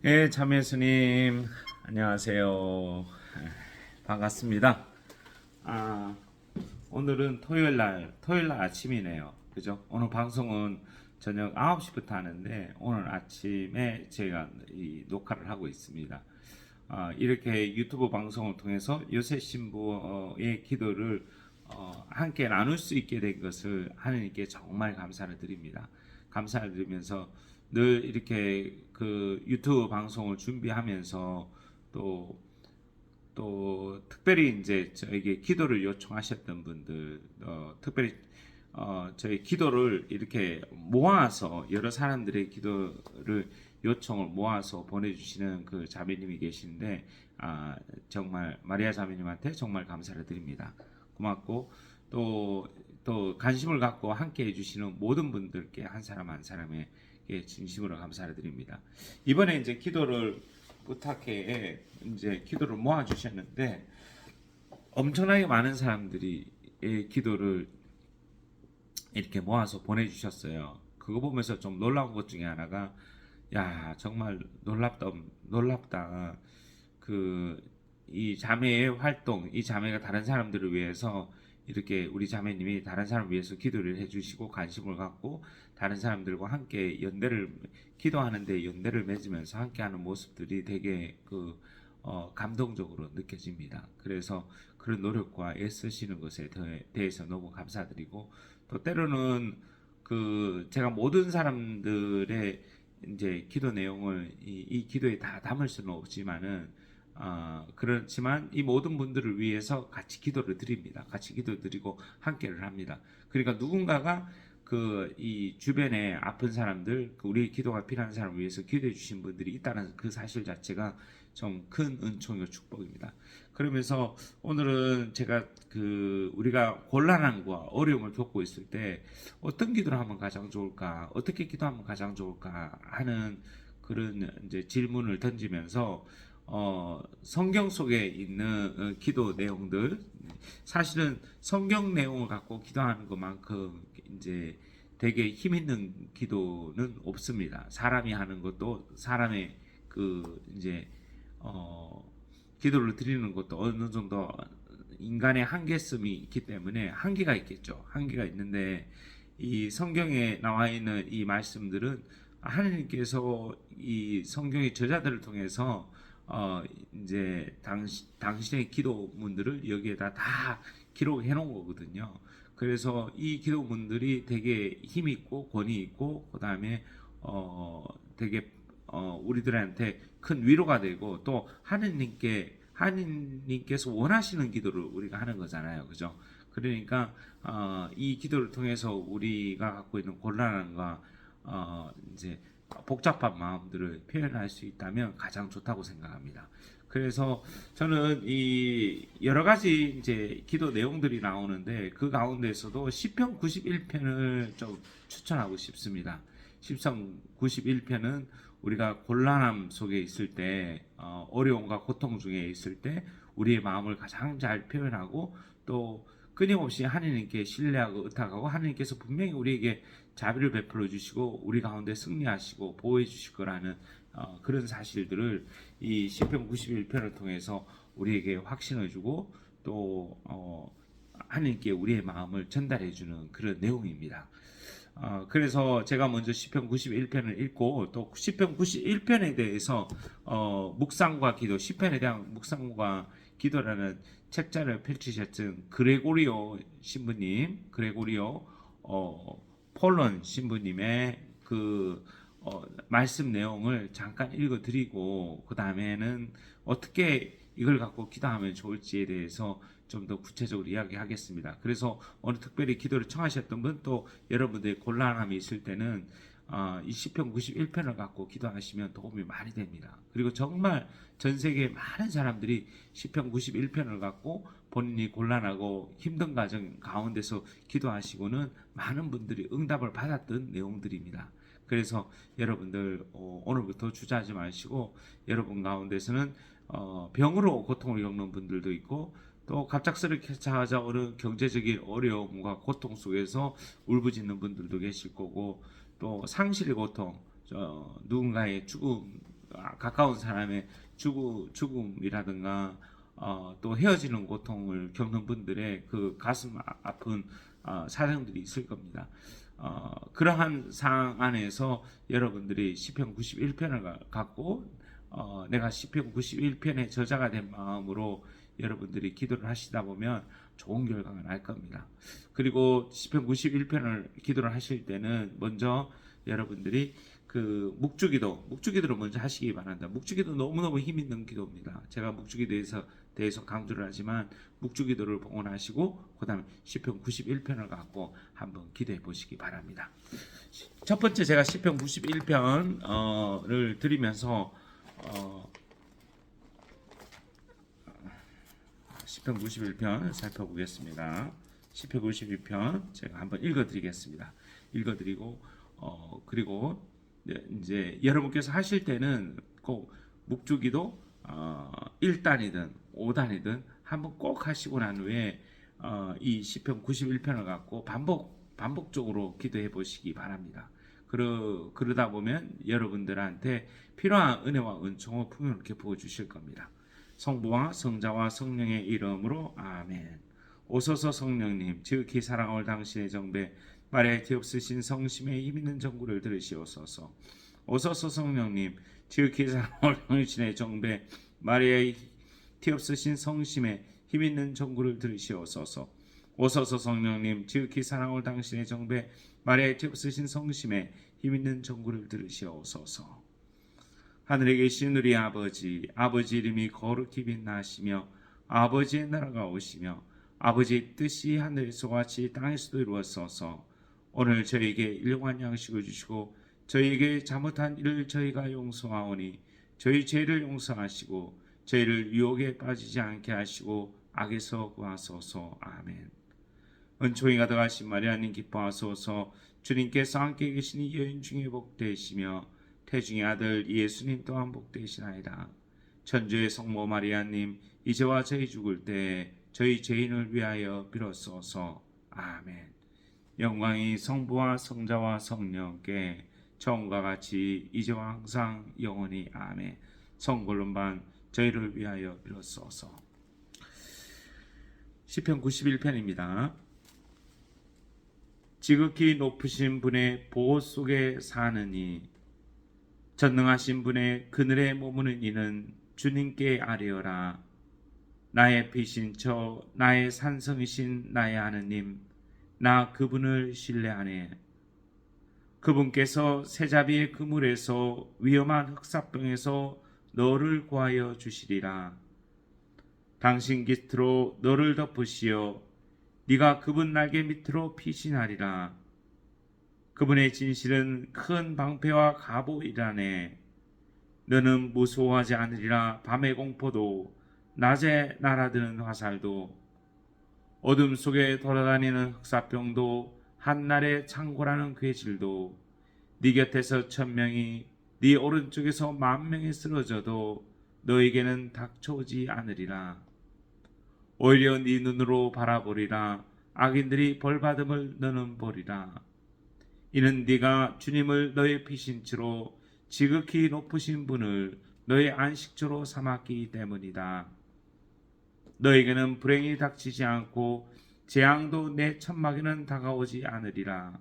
예, 참예수님 안녕하세요. 반갑습니다. 아, 오늘은 토요일 날 아침이네요. 그죠? 오늘 방송은 저녁 9시부터 하는데 오늘 아침에 제가 이 녹화를 하고 있습니다. 이렇게 유튜브 방송을 통해서 요셉 신부의 기도를 함께 나눌 수 있게 된 것을 하느님께 정말 감사를 드립니다. 감사를 드리면서 늘 이렇게 그 유튜브 방송을 준비하면서 또 특별히 이제 저에게 기도를 요청하셨던 분들, 특별히 저희 기도를 이렇게 모아서 여러 사람들의 기도를 요청을 모아서 보내주시는 그 자매님이 계신데, 정말 마리아 자매님한테 정말 감사를 드립니다. 고맙고 또 관심을 갖고 함께 해주시는 모든 분들께 한 사람 한 사람에게 진심으로 감사를 드립니다. 이번에 이제 기도를 부탁해 이제 기도를 모아 주셨는데 엄청나게 많은 사람들이 이 기도를 이렇게 모아서 보내주셨어요. 그거 보면서 좀 놀라운 것 중에 하나가, 야 정말 놀랍다. 그 이 자매의 활동, 이 자매가 다른 사람들을 위해서 이렇게 우리 자매님이 다른 사람을 위해서 기도를 해주시고 관심을 갖고 다른 사람들과 함께 연대를 기도하는데 연대를 맺으면서 함께하는 모습들이 되게 감동적으로 느껴집니다. 그래서 그런 노력과 애쓰시는 것에 대해서 너무 감사드리고, 또 때로는 제가 모든 사람들의 이제 기도 내용을 이 기도에 다 담을 수는 없지만은, 그렇지만 이 모든 분들을 위해서 같이 기도를 드립니다. 같이 기도 드리고 함께를 합니다. 그러니까 누군가가 이 주변에 아픈 사람들, 우리 기도가 필요한 사람을 위해서 기도해 주신 분들이 있다는 그 사실 자체가 좀 큰 은총이고 축복입니다. 그러면서 오늘은 제가 우리가 곤란함과 어려움을 겪고 있을 때 어떤 기도를 하면 가장 좋을까, 어떻게 기도하면 가장 좋을까 하는 그런 이제 질문을 던지면서 성경 속에 있는 기도 내용들, 사실은 성경 내용을 갖고 기도하는 것만큼 이제 되게 힘 있는 기도는 없습니다. 사람이 하는 것도 사람의 이제 기도를 드리는 것도 어느 정도 인간의 한계성이 있기 때문에 한계가 있겠죠. 한계가 있는데 이 성경에 나와 있는 이 말씀들은 하나님께서 이 성경의 저자들을 통해서 이제 당신의 기도문들을 여기에다 다 기록해 놓은 거거든요. 그래서 이 기도문들이 되게 힘 있고 권위 있고 그다음에 되게 우리들한테 큰 위로가 되고, 또 하느님께서 원하시는 기도를 우리가 하는 거잖아요. 그죠? 그러니까 이 기도를 통해서 우리가 갖고 있는 곤란함과 이제 복잡한 마음들을 표현할 수 있다면 가장 좋다고 생각합니다. 그래서 저는 이 여러 가지 이제 기도 내용들이 나오는데 그 가운데서도 시편 91편을 좀 추천하고 싶습니다. 시편 91편은 우리가 곤란함 속에 있을 때, 어려움과 고통 중에 있을 때 우리의 마음을 가장 잘 표현하고, 또 끊임없이 하나님께 신뢰하고 의탁하고 하나님께서 분명히 우리에게 자비를 베풀어 주시고 우리 가운데 승리하시고 보호해 주실 거라는 그런 사실들을 이 시편 91편을 통해서 우리에게 확신을 주고, 또 하나님께 우리의 마음을 전달해 주는 그런 내용입니다. 그래서 제가 먼저 시편 91편을 읽고 또 시편 91편에 대해서 묵상과 기도, 시편에 대한 묵상과 기도라는 책자를 펼치셨던 그레고리오 신부님, 그레고리오 폴론 신부님의 말씀 내용을 잠깐 읽어드리고, 그 다음에는 어떻게 이걸 갖고 기도하면 좋을지에 대해서 좀 더 구체적으로 이야기하겠습니다. 그래서 오늘 특별히 기도를 청하셨던 분, 또 여러분들의 곤란함이 있을 때는 이 시편 91편을 갖고 기도하시면 도움이 많이 됩니다. 그리고 정말 전 세계 많은 사람들이 시편 91편을 갖고 본인이 곤란하고 힘든 과정 가운데서 기도하시고는 많은 분들이 응답을 받았던 내용들입니다. 그래서 여러분들 오늘부터 주저하지 마시고, 여러분 가운데서는 병으로 고통을 겪는 분들도 있고, 또 갑작스럽게 찾아오는 경제적인 어려움과 고통 속에서 울부짖는 분들도 계실 거고, 또 상실의 고통, 누군가의 죽음 가까운 사람의 죽음이라든가 또 헤어지는 고통을 겪는 분들의 그 가슴 아픈 사정들이 있을 겁니다. 그러한 상황 안에서 여러분들이 시편 91편을 갖고 내가 시편 91편의 저자가 된 마음으로 여러분들이 기도를 하시다 보면 좋은 결과가 날 겁니다. 그리고 시편 91편을 기도를 하실 때는 먼저 여러분들이 그 묵주기도를 먼저 하시기 바랍니다. 묵주기도 너무너무 힘 있는 기도입니다. 제가 묵주기도에서 대해서 강조를 하지만 묵주기도를 봉헌하시고 그 다음에 시편 91편을 갖고 한번 기도해 보시기 바랍니다. 첫 번째 제가 시편 91편을 드리면서 시편 91편 살펴보겠습니다. 시편 91편 제가 한번 읽어드리겠습니다. 읽어드리고 그리고 이제 여러분께서 하실 때는 꼭 묵주기도 1단이든 5단이든 한번 꼭 하시고 난 후에 이 시편 91편을 갖고 반복적으로 기도해 보시기 바랍니다. 그러다 보면 여러분들한테 필요한 은혜와 은총을 풍요롭게 부어주실 겁니다. 성부와 성자와 성령의 이름으로 아멘. 오소서 성령님, 지극히 사랑할 당신의 정배 마리아의 뒤없으신 성심의 힘있는 전구를 들으시옵소서. 오소서 성령님, 지극히 사랑할 당신의 정배 마리아의 뒤없으신 성심의 힘있는 전구를 들으시옵소서. 오소서 성령님, 지극히 사랑할 당신의 정배 마리아의 뒤없으신 성심의 힘있는 전구를 들으시옵소서. 하늘에 계신 우리 아버지 이름이 거룩히 빛나시며 아버지의 나라가 오시며 아버지의 뜻이 하늘에서 같이 땅에서도 이루어져서 오늘 저희에게 일용할 양식을 주시고 저희에게 잘못한 일을 저희가 용서하오니 저희 죄를 용서하시고 저희를 유혹에 빠지지 않게 하시고 악에서 구하소서. 아멘. 은총이 가득하신 마리아님 기뻐하소서. 주님께서 함께 계시니 여인 중에 복되시며 태중의 아들 예수님 또한 복되시나이다. 천주의 성모 마리아님 이제와 저희 죽을 때 저희 죄인을 위하여 빌었소서. 아멘. 영광이 성부와 성자와 성령께 처음과 같이 이제와 항상 영원히 아멘. 성골론반 저희를 위하여 빌었소서. 시편 91편입니다. 지극히 높으신 분의 보호 속에 사느니 전능하신 분의 그늘에 머무는 이는 주님께 아뢰어라. 나의 빛인 저 나의 산성이신 나의 하느님 나 그분을 신뢰하네. 그분께서 새자비의 그물에서 위험한 흑사병에서 너를 구하여 주시리라. 당신 깃으로 너를 덮으시어 네가 그분 날개 밑으로 피신하리라. 그분의 진실은 큰 방패와 갑옷이라네. 너는 무서워하지 않으리라. 밤의 공포도 낮에 날아드는 화살도 어둠 속에 돌아다니는 흑사병도 한날의 창고라는 괴질도 네 곁에서 1000명이 네 오른쪽에서 10,000명이 쓰러져도 너에게는 닥쳐오지 않으리라. 오히려 네 눈으로 바라보리라. 악인들이 벌받음을 너는 보리라. 이는 네가 주님을 너의 피신처로 지극히 높으신 분을 너의 안식처로 삼았기 때문이다. 너에게는 불행이 닥치지 않고 재앙도 내 천막에는 다가오지 않으리라.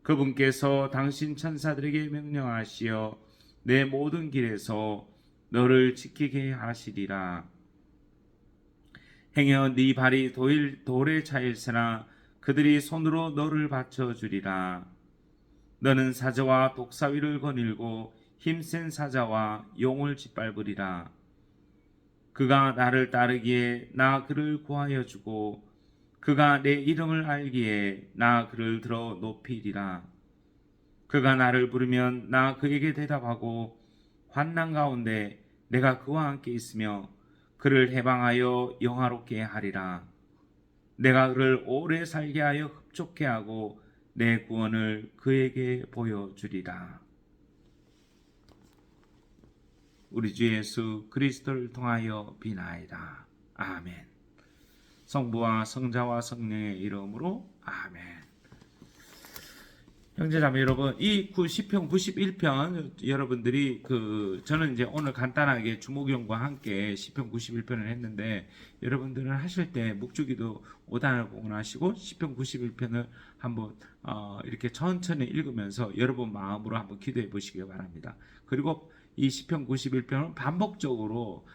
그분께서 당신 천사들에게 명령하시어 내 모든 길에서 너를 지키게 하시리라. 행여 네 발이 돌에 차일세나 그들이 손으로 너를 받쳐주리라. 너는 사자와 독사위를 거닐고 힘센 사자와 용을 짓밟으리라. 그가 나를 따르기에 나 그를 구하여 주고 그가 내 이름을 알기에 나 그를 들어 높이리라. 그가 나를 부르면 나 그에게 대답하고 환난 가운데 내가 그와 함께 있으며 그를 해방하여 영화롭게 하리라. 내가 그를 오래 살게 하여 흡족해 하고 내 구원을 그에게 보여주리라. 우리 주 예수 그리스도를 통하여 비나이다. 아멘. 성부와 성자와 성령의 이름으로 아멘. 형제자매 여러분, 이 시편 91편 여러분들이 저는 이제 오늘 간단하게 주목용과 함께 시편 91편을 했는데, 여러분들은 하실 때 묵주기도 5단을 공헌하시고 시편 91편을 한번 이렇게 천천히 읽으면서 여러분 마음으로 한번 기도해 보시기 바랍니다. 그리고 이 시편 91편은 반복적으로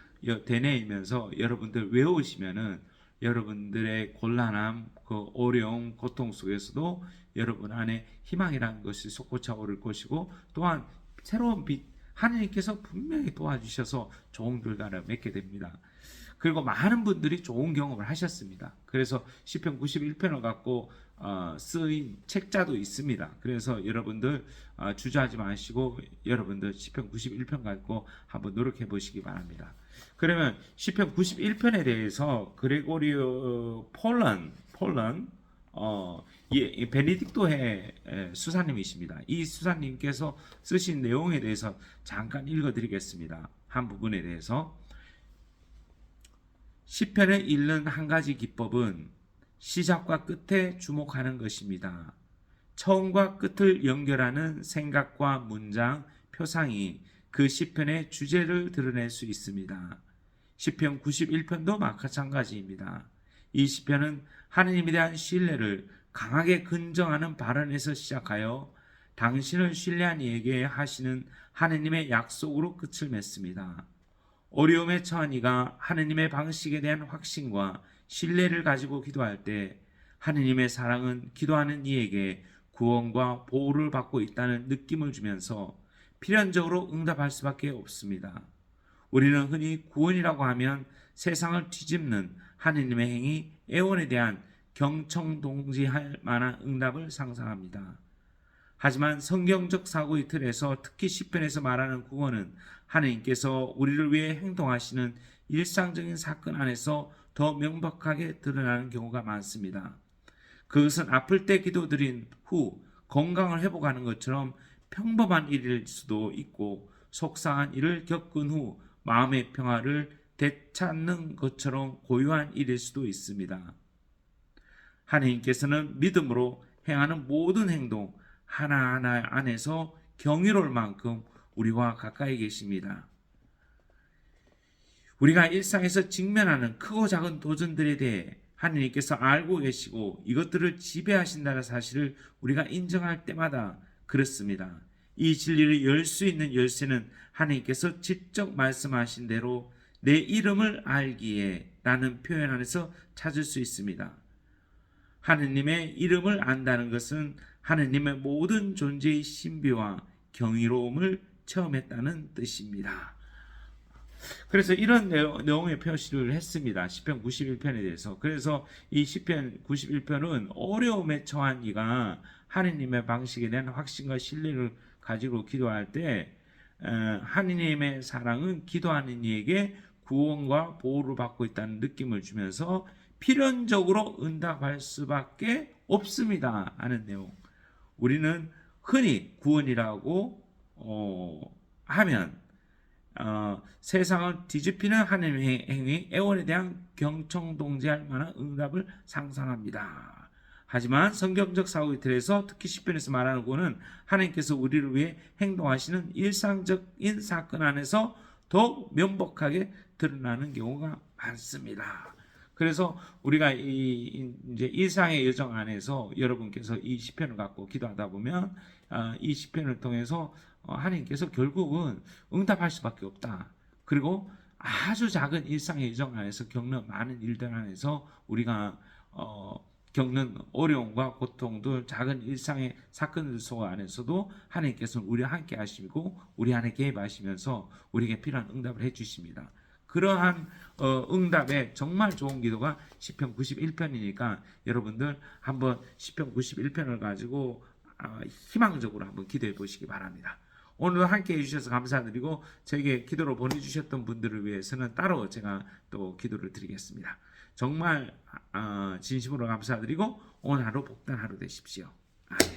되뇌이면서 여러분들 외우시면은 여러분들의 곤란함, 어려움, 고통 속에서도 여러분 안에 희망이라는 것이 솟구쳐 오를 것이고, 또한 새로운 빛, 하나님께서 분명히 도와주셔서 좋은 결과를 맺게 됩니다. 그리고 많은 분들이 좋은 경험을 하셨습니다. 그래서 시편 91편을 갖고 쓰인 책자도 있습니다. 그래서 여러분들 주저하지 마시고 여러분들 시편 91편 갖고 한번 노력해 보시기 바랍니다. 그러면 시편 91편에 대해서 그레고리오 폴런 베네딕토해 수사님이십니다. 이 수사님께서 쓰신 내용에 대해서 잠깐 읽어드리겠습니다. 한 부분에 대해서. 시편을 읽는 한 가지 기법은 시작과 끝에 주목하는 것입니다. 처음과 끝을 연결하는 생각과 문장, 표상이 그 시편의 주제를 드러낼 수 있습니다. 시편 91편도 마찬가지입니다. 이 시편은 하느님에 대한 신뢰를 강하게 긍정하는 발언에서 시작하여 당신을 신뢰한 이에게 하시는 하느님의 약속으로 끝을 맺습니다. 어려움에 처한 이가 하느님의 방식에 대한 확신과 신뢰를 가지고 기도할 때 하느님의 사랑은 기도하는 이에게 구원과 보호를 받고 있다는 느낌을 주면서 필연적으로 응답할 수밖에 없습니다. 우리는 흔히 구원이라고 하면 세상을 뒤집는 하느님의 행위, 애원에 대한 경청동지할 만한 응답을 상상합니다. 하지만 성경적 사고의 틀에서 특히 시편에서 말하는 구원은 하느님께서 우리를 위해 행동하시는 일상적인 사건 안에서 더 명백하게 드러나는 경우가 많습니다. 그것은 아플 때 기도드린 후 건강을 회복하는 것처럼 평범한 일일 수도 있고, 속상한 일을 겪은 후 마음의 평화를 되찾는 것처럼 고요한 일일 수도 있습니다. 하느님께서는 믿음으로 행하는 모든 행동 하나하나 안에서 경이로울 만큼 우리와 가까이 계십니다. 우리가 일상에서 직면하는 크고 작은 도전들에 대해 하느님께서 알고 계시고 이것들을 지배하신다는 사실을 우리가 인정할 때마다 그렇습니다. 이 진리를 열 수 있는 열쇠는 하느님께서 직접 말씀하신 대로 내 이름을 알기에 라는 표현 안에서 찾을 수 있습니다. 하느님의 이름을 안다는 것은 하느님의 모든 존재의 신비와 경이로움을 체험했다는 뜻입니다. 그래서 이런 내용의 표시를 했습니다. 시편 91편에 대해서. 그래서 이 시편 91편은 어려움에 처한 이가 하느님의 방식에 대한 확신과 신뢰를 가지고 기도할 때 하느님의 사랑은 기도하는 이에게 구원과 보호를 받고 있다는 느낌을 주면서 필연적으로 응답할 수밖에 없습니다 하는 내용. 우리는 흔히 구원이라고 하면 세상을 뒤집히는 하나님의 행위, 애원에 대한 경청동지할 만한 응답을 상상합니다. 하지만 성경적 사고의 틀에서 특히 시편에서 말하는 구원은 하나님께서 우리를 위해 행동하시는 일상적인 사건 안에서 더욱 명백하게 드러나는 경우가 많습니다. 그래서 우리가 이제 일상의 여정 안에서 여러분께서 이 시편을 갖고 기도하다 보면 이 시편을 통해서 하나님께서 결국은 응답할 수밖에 없다. 그리고 아주 작은 일상의 여정 안에서 겪는 많은 일들 안에서 우리가 겪는 어려움과 고통들, 작은 일상의 사건들 속 안에서도 하나님께서는 우리와 함께 하시고 우리 안에 개입하시면서 우리에게 필요한 응답을 해주십니다. 그러한 응답에 정말 좋은 기도가 시편 91편이니까 여러분들 한번 시편 91편을 가지고 희망적으로 한번 기도해 보시기 바랍니다. 오늘 함께 해주셔서 감사드리고 저에게 기도로 보내주셨던 분들을 위해서는 따로 제가 또 기도를 드리겠습니다. 정말 진심으로 감사드리고 오늘 하루 복된 하루 되십시오. 아멘.